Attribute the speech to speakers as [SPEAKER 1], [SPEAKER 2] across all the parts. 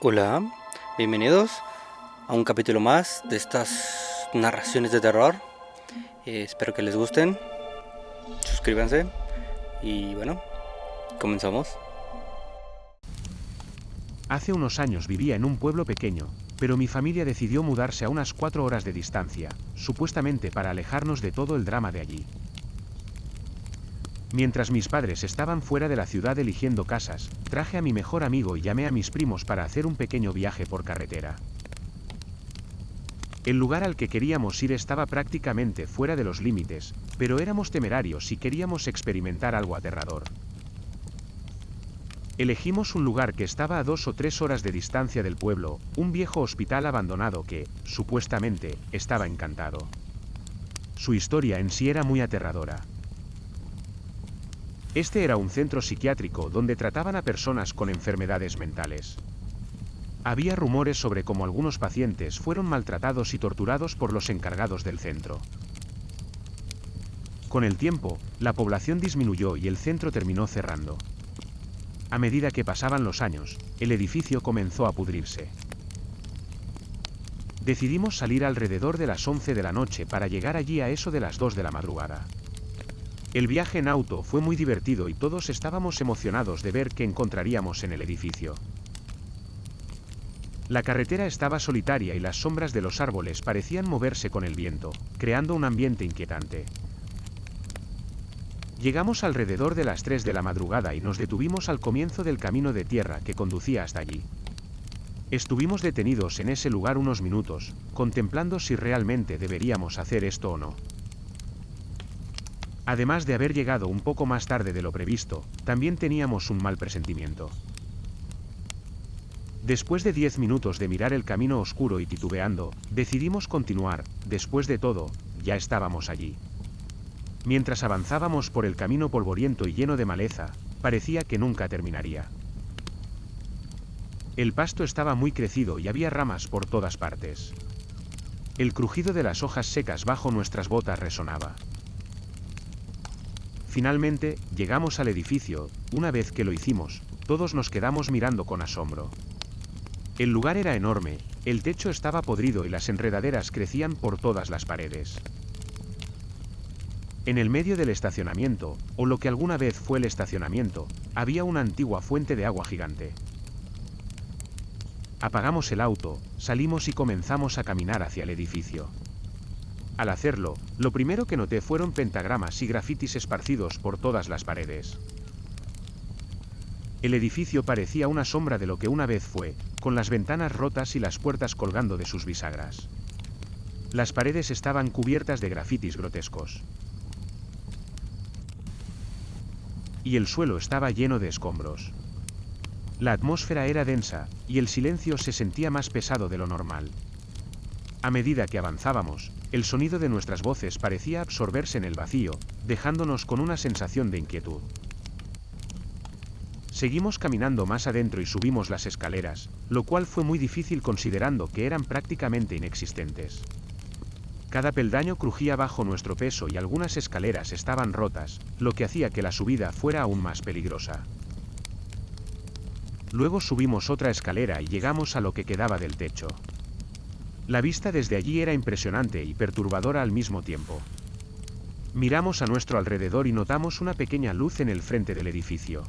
[SPEAKER 1] Hola, bienvenidos a un capítulo más de estas narraciones de terror. Espero que les gusten, suscríbanse y bueno, comenzamos.
[SPEAKER 2] Hace unos años vivía en un pueblo pequeño, pero mi familia decidió mudarse a unas 4 horas de distancia, supuestamente para alejarnos de todo el drama de allí. Mientras mis padres estaban fuera de la ciudad eligiendo casas, traje a mi mejor amigo y llamé a mis primos para hacer un pequeño viaje por carretera. El lugar al que queríamos ir estaba prácticamente fuera de los límites, pero éramos temerarios y queríamos experimentar algo aterrador. Elegimos un lugar que estaba a 2 o 3 horas de distancia del pueblo, un viejo hospital abandonado que, supuestamente, estaba encantado. Su historia en sí era muy aterradora. Este era un centro psiquiátrico donde trataban a personas con enfermedades mentales. Había rumores sobre cómo algunos pacientes fueron maltratados y torturados por los encargados del centro. Con el tiempo, la población disminuyó y el centro terminó cerrando. A medida que pasaban los años, el edificio comenzó a pudrirse. Decidimos salir alrededor de las 11 de la noche para llegar allí a eso de las 2 de la madrugada. El viaje en auto fue muy divertido y todos estábamos emocionados de ver qué encontraríamos en el edificio. La carretera estaba solitaria y las sombras de los árboles parecían moverse con el viento, creando un ambiente inquietante. Llegamos alrededor de las 3 de la madrugada y nos detuvimos al comienzo del camino de tierra que conducía hasta allí. Estuvimos detenidos en ese lugar unos minutos, contemplando si realmente deberíamos hacer esto o no. Además de haber llegado un poco más tarde de lo previsto, también teníamos un mal presentimiento. Después de 10 minutos de mirar el camino oscuro y titubeando, decidimos continuar. Después de todo, ya estábamos allí. Mientras avanzábamos por el camino polvoriento y lleno de maleza, parecía que nunca terminaría. El pasto estaba muy crecido y había ramas por todas partes. El crujido de las hojas secas bajo nuestras botas resonaba. Finalmente, llegamos al edificio. Una vez que lo hicimos, todos nos quedamos mirando con asombro. El lugar era enorme, el techo estaba podrido y las enredaderas crecían por todas las paredes. En el medio del estacionamiento, o lo que alguna vez fue el estacionamiento, había una antigua fuente de agua gigante. Apagamos el auto, salimos y comenzamos a caminar hacia el edificio. Al hacerlo, lo primero que noté fueron pentagramas y grafitis esparcidos por todas las paredes. El edificio parecía una sombra de lo que una vez fue, con las ventanas rotas y las puertas colgando de sus bisagras. Las paredes estaban cubiertas de grafitis grotescos. Y el suelo estaba lleno de escombros. La atmósfera era densa, y el silencio se sentía más pesado de lo normal. A medida que avanzábamos, el sonido de nuestras voces parecía absorberse en el vacío, dejándonos con una sensación de inquietud. Seguimos caminando más adentro y subimos las escaleras, lo cual fue muy difícil considerando que eran prácticamente inexistentes. Cada peldaño crujía bajo nuestro peso y algunas escaleras estaban rotas, lo que hacía que la subida fuera aún más peligrosa. Luego subimos otra escalera y llegamos a lo que quedaba del techo. La vista desde allí era impresionante y perturbadora al mismo tiempo. Miramos a nuestro alrededor y notamos una pequeña luz en el frente del edificio.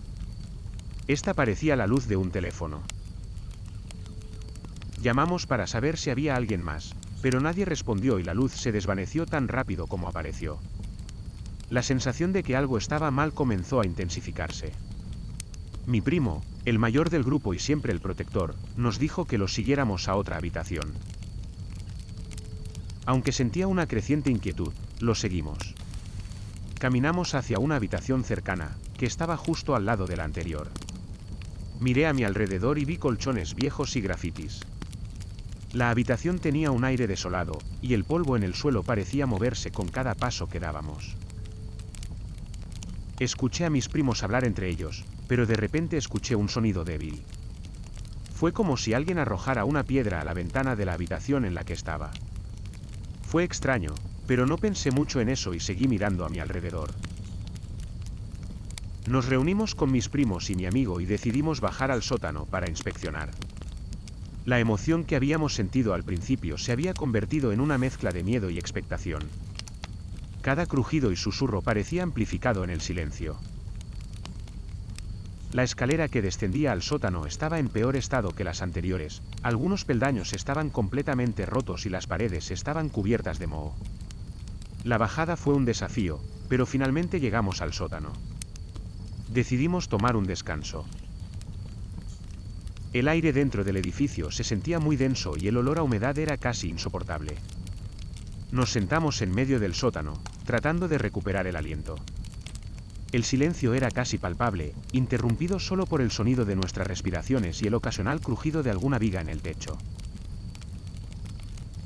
[SPEAKER 2] Esta parecía la luz de un teléfono. Llamamos para saber si había alguien más, pero nadie respondió y la luz se desvaneció tan rápido como apareció. La sensación de que algo estaba mal comenzó a intensificarse. Mi primo, el mayor del grupo y siempre el protector, nos dijo que lo siguiéramos a otra habitación. Aunque sentía una creciente inquietud, lo seguimos. Caminamos hacia una habitación cercana, que estaba justo al lado de la anterior. Miré a mi alrededor y vi colchones viejos y grafitis. La habitación tenía un aire desolado, y el polvo en el suelo parecía moverse con cada paso que dábamos. Escuché a mis primos hablar entre ellos, pero de repente escuché un sonido débil. Fue como si alguien arrojara una piedra a la ventana de la habitación en la que estaba. Fue extraño, pero no pensé mucho en eso y seguí mirando a mi alrededor. Nos reunimos con mis primos y mi amigo y decidimos bajar al sótano para inspeccionar. La emoción que habíamos sentido al principio se había convertido en una mezcla de miedo y expectación. Cada crujido y susurro parecía amplificado en el silencio. La escalera que descendía al sótano estaba en peor estado que las anteriores, algunos peldaños estaban completamente rotos y las paredes estaban cubiertas de moho. La bajada fue un desafío, pero finalmente llegamos al sótano. Decidimos tomar un descanso. El aire dentro del edificio se sentía muy denso y el olor a humedad era casi insoportable. Nos sentamos en medio del sótano, tratando de recuperar el aliento. El silencio era casi palpable, interrumpido solo por el sonido de nuestras respiraciones y el ocasional crujido de alguna viga en el techo.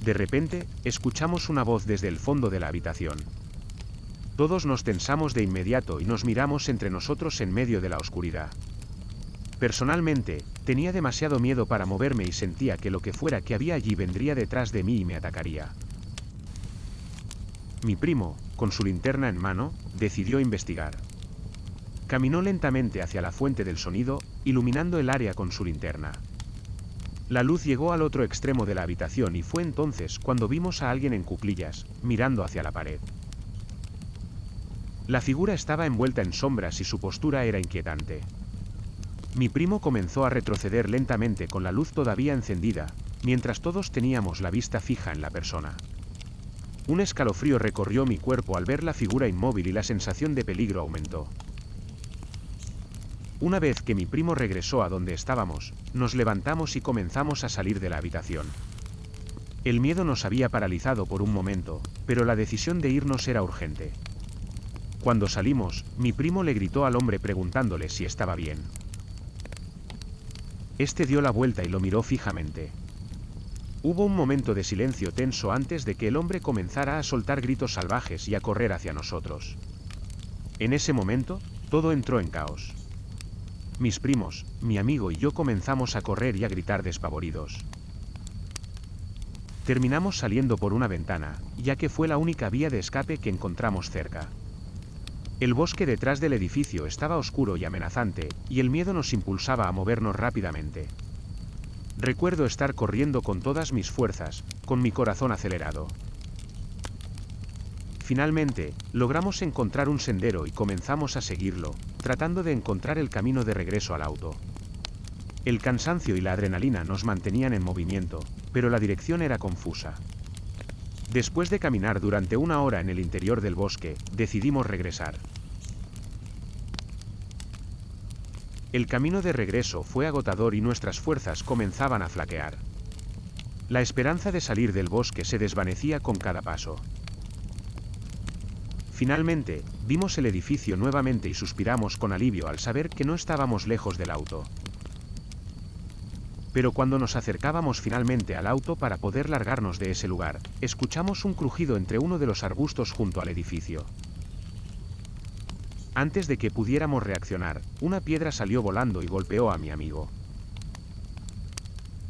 [SPEAKER 2] De repente, escuchamos una voz desde el fondo de la habitación. Todos nos tensamos de inmediato y nos miramos entre nosotros en medio de la oscuridad. Personalmente, tenía demasiado miedo para moverme y sentía que lo que fuera que había allí vendría detrás de mí y me atacaría. Mi primo, con su linterna en mano, decidió investigar. Caminó lentamente hacia la fuente del sonido, iluminando el área con su linterna. La luz llegó al otro extremo de la habitación y fue entonces cuando vimos a alguien en cuclillas, mirando hacia la pared. La figura estaba envuelta en sombras y su postura era inquietante. Mi primo comenzó a retroceder lentamente con la luz todavía encendida, mientras todos teníamos la vista fija en la persona. Un escalofrío recorrió mi cuerpo al ver la figura inmóvil y la sensación de peligro aumentó. Una vez que mi primo regresó a donde estábamos, nos levantamos y comenzamos a salir de la habitación. El miedo nos había paralizado por un momento, pero la decisión de irnos era urgente. Cuando salimos, mi primo le gritó al hombre preguntándole si estaba bien. Este dio la vuelta y lo miró fijamente. Hubo un momento de silencio tenso antes de que el hombre comenzara a soltar gritos salvajes y a correr hacia nosotros. En ese momento, todo entró en caos. Mis primos, mi amigo y yo comenzamos a correr y a gritar despavoridos. Terminamos saliendo por una ventana, ya que fue la única vía de escape que encontramos cerca. El bosque detrás del edificio estaba oscuro y amenazante, y el miedo nos impulsaba a movernos rápidamente. Recuerdo estar corriendo con todas mis fuerzas, con mi corazón acelerado. Finalmente, logramos encontrar un sendero y comenzamos a seguirlo, tratando de encontrar el camino de regreso al auto. El cansancio y la adrenalina nos mantenían en movimiento, pero la dirección era confusa. Después de caminar durante una hora en el interior del bosque, decidimos regresar. El camino de regreso fue agotador y nuestras fuerzas comenzaban a flaquear. La esperanza de salir del bosque se desvanecía con cada paso. Finalmente, vimos el edificio nuevamente y suspiramos con alivio al saber que no estábamos lejos del auto. Pero cuando nos acercábamos finalmente al auto para poder largarnos de ese lugar, escuchamos un crujido entre uno de los arbustos junto al edificio. Antes de que pudiéramos reaccionar, una piedra salió volando y golpeó a mi amigo.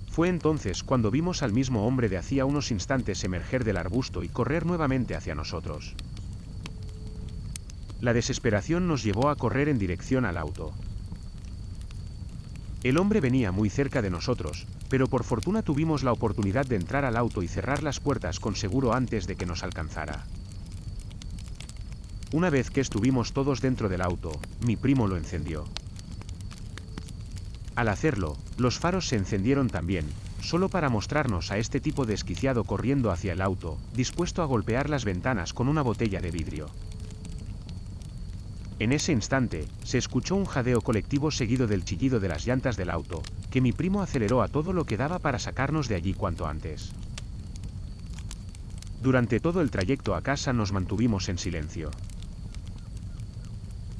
[SPEAKER 2] Fue entonces cuando vimos al mismo hombre de hacía unos instantes emerger del arbusto y correr nuevamente hacia nosotros. La desesperación nos llevó a correr en dirección al auto. El hombre venía muy cerca de nosotros, pero por fortuna tuvimos la oportunidad de entrar al auto y cerrar las puertas con seguro antes de que nos alcanzara. Una vez que estuvimos todos dentro del auto, mi primo lo encendió. Al hacerlo, los faros se encendieron también, solo para mostrarnos a este tipo desquiciado corriendo hacia el auto, dispuesto a golpear las ventanas con una botella de vidrio. En ese instante, se escuchó un jadeo colectivo seguido del chillido de las llantas del auto, que mi primo aceleró a todo lo que daba para sacarnos de allí cuanto antes. Durante todo el trayecto a casa nos mantuvimos en silencio.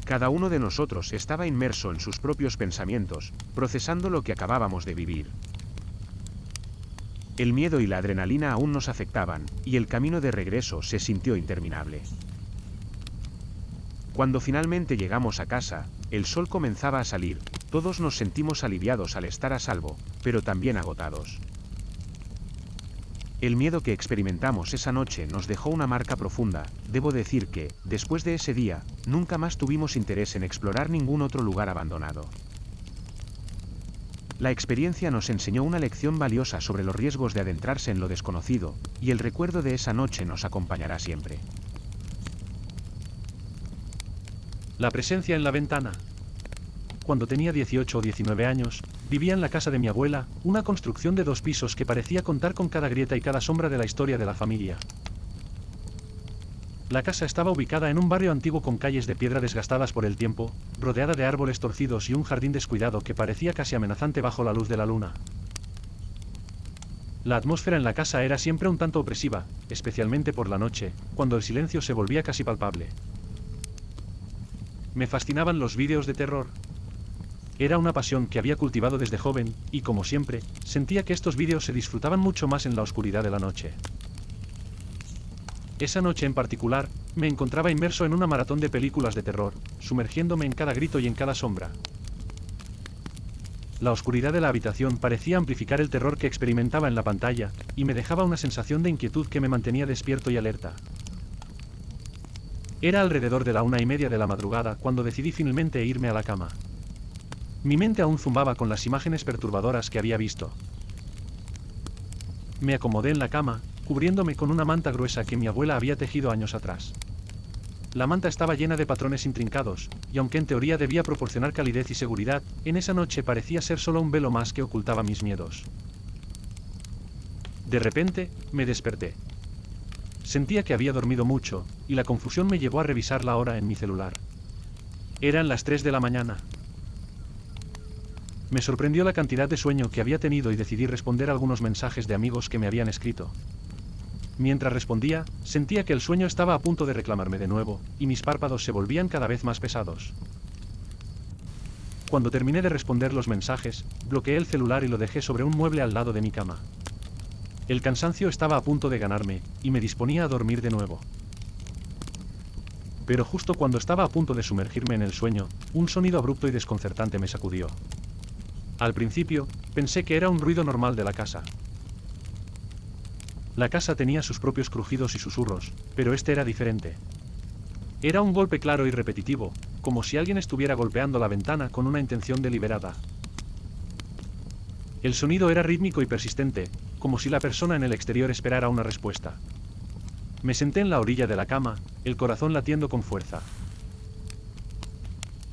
[SPEAKER 2] Cada uno de nosotros estaba inmerso en sus propios pensamientos, procesando lo que acabábamos de vivir. El miedo y la adrenalina aún nos afectaban, y el camino de regreso se sintió interminable. Cuando finalmente llegamos a casa, el sol comenzaba a salir, todos nos sentimos aliviados al estar a salvo, pero también agotados. El miedo que experimentamos esa noche nos dejó una marca profunda. Debo decir que, después de ese día, nunca más tuvimos interés en explorar ningún otro lugar abandonado. La experiencia nos enseñó una lección valiosa sobre los riesgos de adentrarse en lo desconocido, y el recuerdo de esa noche nos acompañará siempre.
[SPEAKER 3] La presencia en la ventana. Cuando tenía 18 o 19 años, vivía en la casa de mi abuela, una construcción de 2 pisos que parecía contar con cada grieta y cada sombra de la historia de la familia. La casa estaba ubicada en un barrio antiguo con calles de piedra desgastadas por el tiempo, rodeada de árboles torcidos y un jardín descuidado que parecía casi amenazante bajo la luz de la luna. La atmósfera en la casa era siempre un tanto opresiva, especialmente por la noche, cuando el silencio se volvía casi palpable. Me fascinaban los vídeos de terror. Era una pasión que había cultivado desde joven, y como siempre, sentía que estos vídeos se disfrutaban mucho más en la oscuridad de la noche. Esa noche en particular, me encontraba inmerso en una maratón de películas de terror, sumergiéndome en cada grito y en cada sombra. La oscuridad de la habitación parecía amplificar el terror que experimentaba en la pantalla, y me dejaba una sensación de inquietud que me mantenía despierto y alerta. Era alrededor de la 1:30 de la madrugada cuando decidí finalmente irme a la cama. Mi mente aún zumbaba con las imágenes perturbadoras que había visto. Me acomodé en la cama, cubriéndome con una manta gruesa que mi abuela había tejido años atrás. La manta estaba llena de patrones intrincados, y aunque en teoría debía proporcionar calidez y seguridad, en esa noche parecía ser solo un velo más que ocultaba mis miedos. De repente, me desperté. Sentía que había dormido mucho, y la confusión me llevó a revisar la hora en mi celular. Eran las 3 de la mañana. Me sorprendió la cantidad de sueño que había tenido y decidí responder algunos mensajes de amigos que me habían escrito. Mientras respondía, sentía que el sueño estaba a punto de reclamarme de nuevo, y mis párpados se volvían cada vez más pesados. Cuando terminé de responder los mensajes, bloqueé el celular y lo dejé sobre un mueble al lado de mi cama. El cansancio estaba a punto de ganarme, y me disponía a dormir de nuevo. Pero justo cuando estaba a punto de sumergirme en el sueño, un sonido abrupto y desconcertante me sacudió. Al principio, pensé que era un ruido normal de la casa. La casa tenía sus propios crujidos y susurros, pero este era diferente. Era un golpe claro y repetitivo, como si alguien estuviera golpeando la ventana con una intención deliberada. El sonido era rítmico y persistente, como si la persona en el exterior esperara una respuesta. Me senté en la orilla de la cama, el corazón latiendo con fuerza.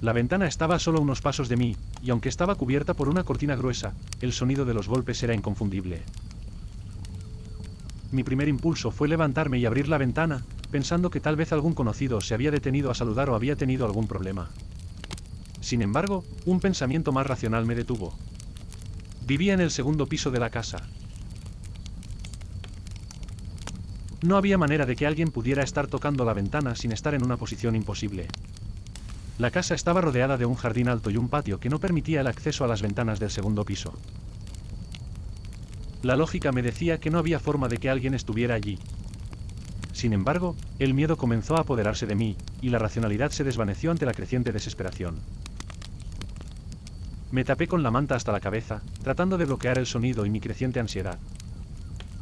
[SPEAKER 3] La ventana estaba a solo unos pasos de mí, y aunque estaba cubierta por una cortina gruesa, el sonido de los golpes era inconfundible. Mi primer impulso fue levantarme y abrir la ventana, pensando que tal vez algún conocido se había detenido a saludar o había tenido algún problema. Sin embargo, un pensamiento más racional me detuvo. Vivía en el 2º piso de la casa. No había manera de que alguien pudiera estar tocando la ventana sin estar en una posición imposible. La casa estaba rodeada de un jardín alto y un patio que no permitía el acceso a las ventanas del 2º piso. La lógica me decía que no había forma de que alguien estuviera allí. Sin embargo, el miedo comenzó a apoderarse de mí, y la racionalidad se desvaneció ante la creciente desesperación. Me tapé con la manta hasta la cabeza, tratando de bloquear el sonido y mi creciente ansiedad.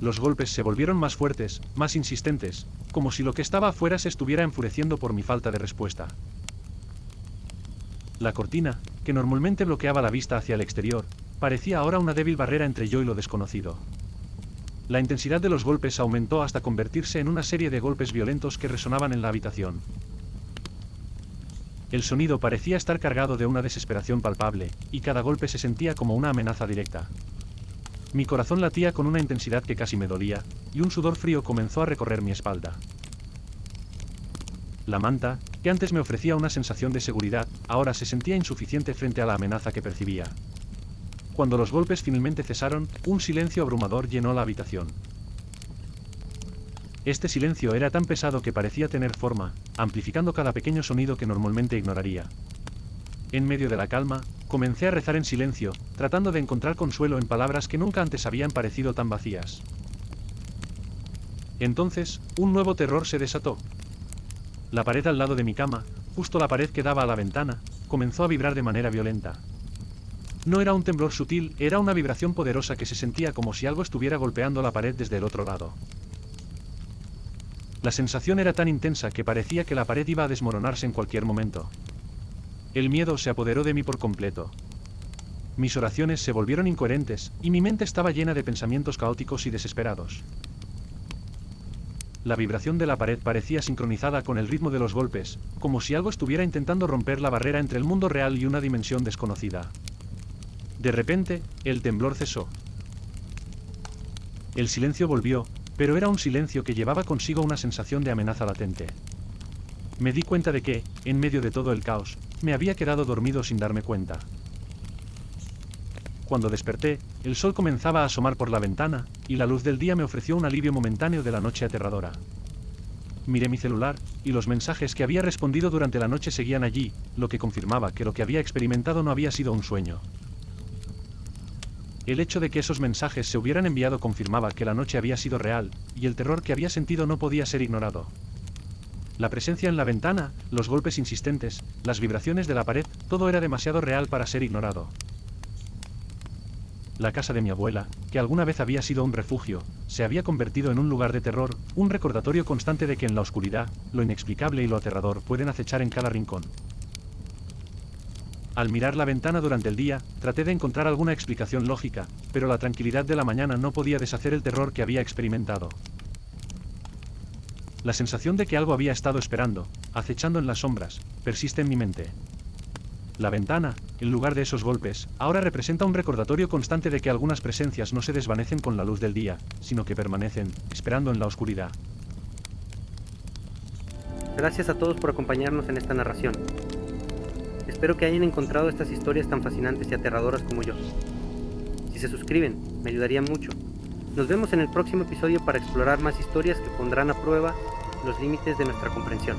[SPEAKER 3] Los golpes se volvieron más fuertes, más insistentes, como si lo que estaba afuera se estuviera enfureciendo por mi falta de respuesta. La cortina, que normalmente bloqueaba la vista hacia el exterior, parecía ahora una débil barrera entre yo y lo desconocido. La intensidad de los golpes aumentó hasta convertirse en una serie de golpes violentos que resonaban en la habitación. El sonido parecía estar cargado de una desesperación palpable, y cada golpe se sentía como una amenaza directa. Mi corazón latía con una intensidad que casi me dolía, y un sudor frío comenzó a recorrer mi espalda. La manta, que antes me ofrecía una sensación de seguridad, ahora se sentía insuficiente frente a la amenaza que percibía. Cuando los golpes finalmente cesaron, un silencio abrumador llenó la habitación. Este silencio era tan pesado que parecía tener forma, amplificando cada pequeño sonido que normalmente ignoraría. En medio de la calma, comencé a rezar en silencio, tratando de encontrar consuelo en palabras que nunca antes habían parecido tan vacías. Entonces, un nuevo terror se desató. La pared al lado de mi cama, justo la pared que daba a la ventana, comenzó a vibrar de manera violenta. No era un temblor sutil, era una vibración poderosa que se sentía como si algo estuviera golpeando la pared desde el otro lado. La sensación era tan intensa que parecía que la pared iba a desmoronarse en cualquier momento. El miedo se apoderó de mí por completo. Mis oraciones se volvieron incoherentes, y mi mente estaba llena de pensamientos caóticos y desesperados. La vibración de la pared parecía sincronizada con el ritmo de los golpes, como si algo estuviera intentando romper la barrera entre el mundo real y una dimensión desconocida. De repente, el temblor cesó. El silencio volvió, pero era un silencio que llevaba consigo una sensación de amenaza latente. Me di cuenta de que, en medio de todo el caos, me había quedado dormido sin darme cuenta. Cuando desperté, el sol comenzaba a asomar por la ventana, y la luz del día me ofreció un alivio momentáneo de la noche aterradora. Miré mi celular, y los mensajes que había respondido durante la noche seguían allí, lo que confirmaba que lo que había experimentado no había sido un sueño. El hecho de que esos mensajes se hubieran enviado confirmaba que la noche había sido real, y el terror que había sentido no podía ser ignorado. La presencia en la ventana, los golpes insistentes, las vibraciones de la pared, todo era demasiado real para ser ignorado. La casa de mi abuela, que alguna vez había sido un refugio, se había convertido en un lugar de terror, un recordatorio constante de que en la oscuridad, lo inexplicable y lo aterrador pueden acechar en cada rincón. Al mirar la ventana durante el día, traté de encontrar alguna explicación lógica, pero la tranquilidad de la mañana no podía deshacer el terror que había experimentado. La sensación de que algo había estado esperando, acechando en las sombras, persiste en mi mente. La ventana, en lugar de esos golpes, ahora representa un recordatorio constante de que algunas presencias no se desvanecen con la luz del día, sino que permanecen, esperando en la oscuridad.
[SPEAKER 1] Gracias a todos por acompañarnos en esta narración. Espero que hayan encontrado estas historias tan fascinantes y aterradoras como yo. Si se suscriben, me ayudarían mucho. Nos vemos en el próximo episodio para explorar más historias que pondrán a prueba los límites de nuestra comprensión.